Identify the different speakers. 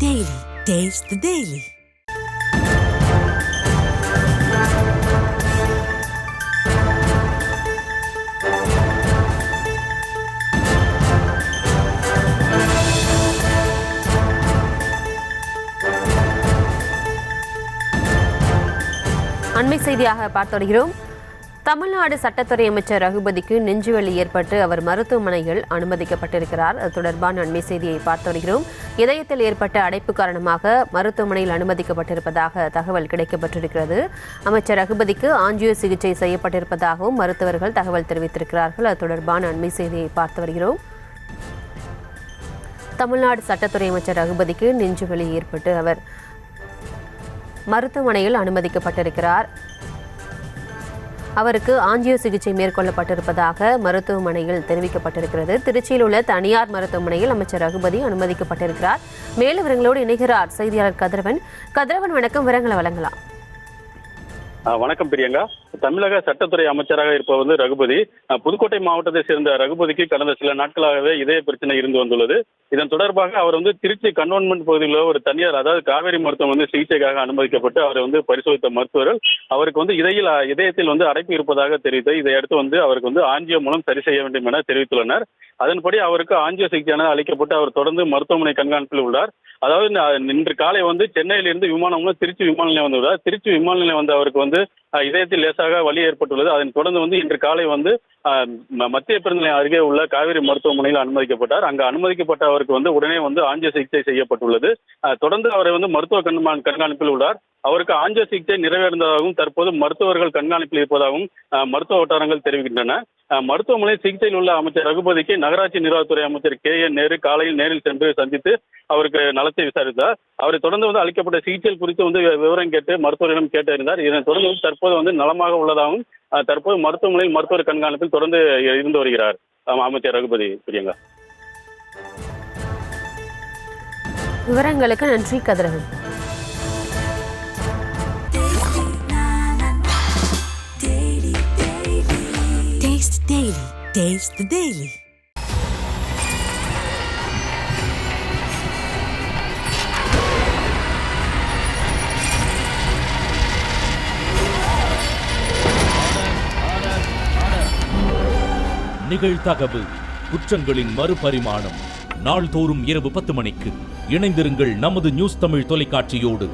Speaker 1: Daily. Taste the Daily.
Speaker 2: அண்மை செய்தியாக பார்த்து வருகிறோம். தமிழ்நாடு சட்டத்துறை அமைச்சர் ரகுபதிக்கு நெஞ்சுவலி ஏற்பட்டு அவர் மருத்துவமனையில் அனுமதிக்கப்பட்டிருக்கிறார். அது தொடர்பான அண்மை செய்தியை பார்த்து வருகிறோம். இதயத்தில் ஏற்பட்ட அடைப்பு காரணமாக மருத்துவமனையில் அனுமதிக்கப்பட்டிருப்பதாக தகவல் கிடைக்கப்பட்டிருக்கிறது. அமைச்சர் ரகுபதிக்கு ஆஞ்சியோ சிகிச்சை செய்யப்பட்டிருப்பதாகவும் மருத்துவர்கள் தகவல் தெரிவித்திருக்கிறார்கள். அது தொடர்பான அண்மை செய்தியை பார்த்து வருகிறோம். தமிழ்நாடு சட்டத்துறை அமைச்சர் ரகுபதிக்கு நெஞ்சுவலி ஏற்பட்டு அவர் மருத்துவமனையில் அனுமதிக்கப்பட்டிருக்கிறார். அவருக்கு ஆஞ்சியோ சிகிச்சை மேற்கொள்ளப்பட்டிருப்பதாக மருத்துவமனையில் தெரிவிக்கப்பட்டிருக்கிறது. திருச்சியில் உள்ள தனியார் மருத்துவமனையில் அமைச்சர் ரகுபதி அனுமதிக்கப்பட்டிருக்கிறார். மேலும் விவரங்களோடு இணைகிறார் செய்தியாளர் கதிரவன். வணக்கம், விவரங்களை வழங்கலாம்.
Speaker 3: வணக்கம் பிரியங்கா. தமிழக சட்டத்துறை அமைச்சராக இருப்பவர் ரகுபதி. புதுக்கோட்டை மாவட்டத்தை சேர்ந்த ரகுபதிக்கு கடந்த சில நாட்களாகவே இதய பிரச்சனை இருந்து வந்துள்ளது. இதன் தொடர்பாக அவர் திருச்சி கண்டோன்மெண்ட் பகுதியில் ஒரு தனியார், அதாவது காவேரி மருத்துவம் சிகிச்சைக்காக அனுமதிக்கப்பட்டு அவரை பரிசோதித்த மருத்துவர்கள் அவருக்கு இதயத்தில் அடைப்பு இருப்பதாக தெரிவித்து இதையடுத்து அவருக்கு ஆஞ்சியோ மூலம் சரி செய்ய வேண்டும் என தெரிவித்துள்ளனர். அதன்படி அவருக்கு ஆஞ்சியோ சிகிச்சையானது அளிக்கப்பட்டு அவர் தொடர்ந்து மருத்துவமனை கண்காணிப்பில் உள்ளார். அதாவது இன்று காலை சென்னையிலிருந்து விமானம் திருச்சி விமான நிலையம் வந்துள்ளார். திருச்சி விமான நிலையம் அவருக்கு இதயத்தில் லேசாக வலி ஏற்பட்டுள்ளது. அதன் தொடர்ந்து இன்று காலை மத்திய பெருநிலையம் அருகே உள்ள காவேரி மருத்துவமனையில் அனுமதிக்கப்பட்டார். அங்கு அனுமதிக்கப்பட்ட அவருக்கு உடனே ஆஞ்சியோ சிகிச்சை செய்யப்பட்டுள்ளது. தொடர்ந்து அவரை மருத்துவ கண்காணிப்பில் உள்ளார். அவருக்கு ஆஞ்சியோ சிகிச்சை நிறைவேறதாகவும் தற்போது மருத்துவர்கள் கண்காணிப்பில் இருப்பதாகவும் மருத்துவ வட்டாரங்கள் தெரிவிக்கின்றன. மருத்துவமனை சிகிச்சையில் உள்ள அமைச்சர் ரகுபதிக்கு நகராட்சி நிர்வாகத்துறை அமைச்சர் KN நேரு காலையில் நேரில் சென்று சந்தித்து அவருக்கு நலத்தை விசாரித்தார். அவரை தொடர்ந்து அளிக்கப்பட்ட சிகிச்சை குறித்து விவரம் கேட்டு மருத்துவரிடம் கேட்டறிந்தார். இதனைத் தொடர்ந்து தற்போது நலமாக உள்ளதாகவும் தற்போது மருத்துவமனையில் மருத்துவர் கண்காணிப்பில் தொடர்ந்து இருந்து வருகிறார் அமைச்சர் ரகுபதி. பிரியங்கா,
Speaker 2: விவரங்களுக்கு நன்றி கதிரவன்.
Speaker 1: Daily. Taste the Daily.
Speaker 4: நிகழ்தகவு குற்றங்களின் மறுபரிமாணம். நாள்தோறும் இரவு 10 மணிக்கு இணைந்திருங்கள் நமது நியூஸ் தமிழ் தொலைக்காட்சியோடு.